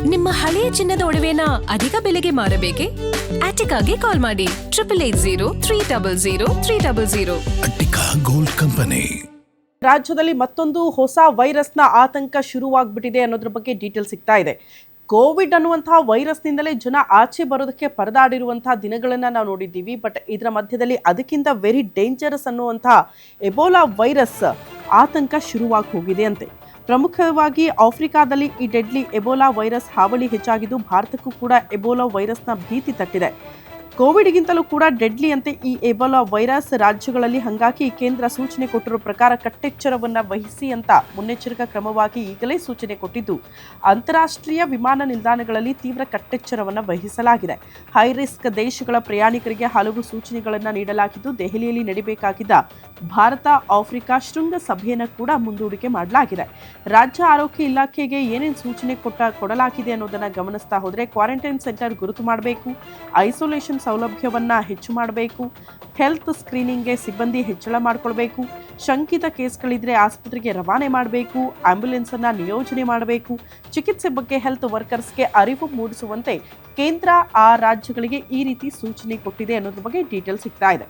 ನಿಮ್ಮ ಹಳೆಯ ಚಿನ್ನದ ಒಡವೆನ ಅಧಿಕ ಬೆಲೆಗೆ ಮಾರಬೇಕೆ? ಆಟಿಕಾಗೆ ಕಾಲ್ ಮಾಡಿ 8880 ಅಟ್ಟಿಕಾ ಗೋಲ್ಡ್ ಕಂಪನಿ. ರಾಜ್ಯದಲ್ಲಿ ಮತ್ತೊಂದು ಹೊಸ ವೈರಸ್ನ ಆತಂಕ ಶುರುವಾಗ್ಬಿಟ್ಟಿದೆ ಅನ್ನೋದ್ರ ಬಗ್ಗೆ ಡೀಟೇಲ್ ಸಿಗ್ತಾ ಇದೆ. ಕೋವಿಡ್ ಅನ್ನುವಂತಹ ವೈರಸ್ನಿಂದಲೇ ಜನ ಆಚೆ ಬರೋದಕ್ಕೆ ಪರದಾಡಿರುವಂತಹ ದಿನಗಳನ್ನ ನಾವು ನೋಡಿದ್ದೀವಿ. ಬಟ್ ಇದರ ಮಧ್ಯದಲ್ಲಿ ಅದಕ್ಕಿಂತ ವೆರಿ ಡೇಂಜರಸ್ ಅನ್ನುವಂತಹ ಎಬೋಲಾ ವೈರಸ್ ಆತಂಕ ಶುರುವಾಗಿ ಹೋಗಿದೆ ಅಂತೆ. ಪ್ರಮುಖವಾಗಿ ಆಫ್ರಿಕಾದಲ್ಲಿ ಈ ಡೆಡ್ಲಿ ಎಬೋಲಾ ವೈರಸ್ ಹಾವಳಿ ಹೆಚ್ಚಾಗಿದ್ದು ಭಾರತಕ್ಕೂ ಕೂಡ ಎಬೋಲಾ ವೈರಸ್ನ ಭೀತಿ ತಟ್ಟಿದೆ. ಕೋವಿಡ್ಗಿಂತಲೂ ಕೂಡ ಡೆಡ್ಲಿ ಅಂತೆ ಈ ಎಬೋಲಾ ವೈರಸ್. ರಾಜ್ಯಗಳಲ್ಲಿ ಹಂಗಾಗಿ ಕೇಂದ್ರ ಸೂಚನೆ ಕೊಟ್ಟಿರೋ ಪ್ರಕಾರ ಕಟ್ಟೆಚ್ಚರವನ್ನ ವಹಿಸಿ ಅಂತ ಮುನ್ನೆಚ್ಚರಿಕಾ ಕ್ರಮವಾಗಿ ಈಗಲೇ ಸೂಚನೆ ಕೊಟ್ಟಿದ್ದು ಅಂತಾರಾಷ್ಟ್ರೀಯ ವಿಮಾನ ನಿಲ್ದಾಣಗಳಲ್ಲಿ ತೀವ್ರ ಕಟ್ಟೆಚ್ಚರವನ್ನ ವಹಿಸಲಾಗಿದೆ. ಹೈ ರಿಸ್ಕ್ ದೇಶಗಳ ಪ್ರಯಾಣಿಕರಿಗೆ ಹಲವು ಸೂಚನೆಗಳನ್ನು ನೀಡಲಾಗಿದ್ದು ದೆಹಲಿಯಲ್ಲಿ ನಡೆಯಬೇಕಾಗಿದ್ದ ಭಾರತ ಆಫ್ರಿಕಾ ಶೃಂಗ ಸಭೆಯನ್ನು ಕೂಡ ಮುಂದೂಡಿಕೆ ಮಾಡಲಾಗಿದೆ. ರಾಜ್ಯ ಆರೋಗ್ಯ ಇಲಾಖೆಗೆ ಏನೇನು ಸೂಚನೆ ಕೊಡಲಾಗಿದೆ ಅನ್ನೋದನ್ನ ಗಮನಿಸ್ತಾ ಹೋದರೆ ಕ್ವಾರಂಟೈನ್ ಸೆಂಟರ್ ಗುರುತು ಮಾಡಬೇಕು, ಐಸೋಲೇಷನ್ ಸೌಲಭ್ಯವನ್ನ ಹೆಚ್ಚು ಮಾಡಬೇಕು, ಹೆಲ್ತ್ ಸ್ಕ್ರೀನಿಂಗ್ಗೆ ಸಿಬ್ಬಂದಿ ಹೆಚ್ಚಳ ಮಾಡಿಕೊಳ್ಬೇಕು, ಶಂಕಿತ ಕೇಸ್ಗಳಿದ್ರೆ ಆಸ್ಪತ್ರೆಗೆ ರವಾನೆ ಮಾಡಬೇಕು, ಆಂಬ್ಯುಲೆನ್ಸ್ ಅನ್ನ ನಿಯೋಜನೆ ಮಾಡಬೇಕು, ಚಿಕಿತ್ಸೆ ಬಗ್ಗೆ ಹೆಲ್ತ್ ವರ್ಕರ್ಸ್ಗೆ ಅರಿವು ಮೂಡಿಸುವಂತೆ ಕೇಂದ್ರ ಆ ರಾಜ್ಯಗಳಿಗೆ ಈ ರೀತಿ ಸೂಚನೆ ಕೊಟ್ಟಿದೆ ಅನ್ನೋದ್ರ ಬಗ್ಗೆ ಡೀಟೇಲ್ ಸಿಗ್ತಾ ಇದೆ.